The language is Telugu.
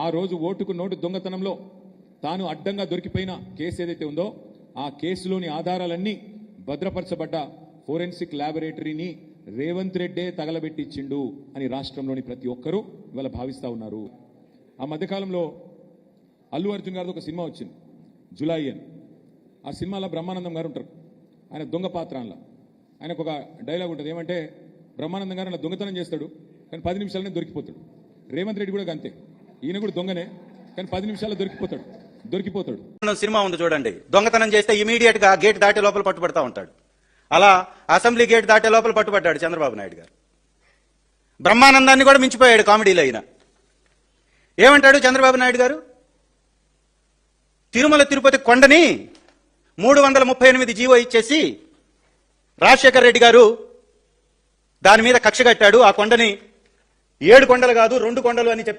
ఆ రోజు ఓటుకు నోటు దొంగతనంలో తాను అడ్డంగా దొరికిపోయిన కేసు ఏదైతే ఉందో ఆ కేసులోని ఆధారాలన్నీ భద్రపరచబడ్డ ఫోరెన్సిక్ ల్యాబొరేటరీని రేవంత్ రెడ్డే తగలబెట్టిచ్చిండు అని రాష్ట్రంలోని ప్రతి ఒక్కరూ ఇవాళ భావిస్తూ ఉన్నారు. ఆ మధ్యకాలంలో అల్లు అర్జున్ గారిది ఒక సినిమా వచ్చింది, జులై అని. ఆ సినిమాలో బ్రహ్మానందం గారు ఉంటారు, ఆయన దొంగ పాత్రలో. ఆయనకు ఒక డైలాగ్ ఉంటుంది, ఏమంటే బ్రహ్మానందం గారు అలా దొంగతనం చేస్తాడు కానీ 10 నిమిషాలనే దొరికిపోతాడు. రేవంత్ రెడ్డి కూడా అంతే, ఈయన కూడా దొంగనే కానీ 10 నిమిషాల్లో దొరికిపోతాడు. సినిమా ఉంది చూడండి, దొంగతనం చేస్తే ఇమీడియట్ గా గేట్ దాటే లోపల పట్టుబడతా ఉంటాడు. అలా అసెంబ్లీ గేట్ దాటే లోపల పట్టుబడ్డాడు చంద్రబాబు నాయుడు గారు. బ్రహ్మానందాన్ని కూడా మించిపోయాడు కామెడీలో. అయినా ఏమంటాడు చంద్రబాబు నాయుడు గారు, తిరుమల తిరుపతి కొండని 338 జీవో ఇచ్చేసి రాజశేఖర్ రెడ్డి గారు దాని మీద కక్ష కట్టాడు. ఆ కొండని 7 కొండలు కాదు 2 కొండలు అని చెప్పాడు.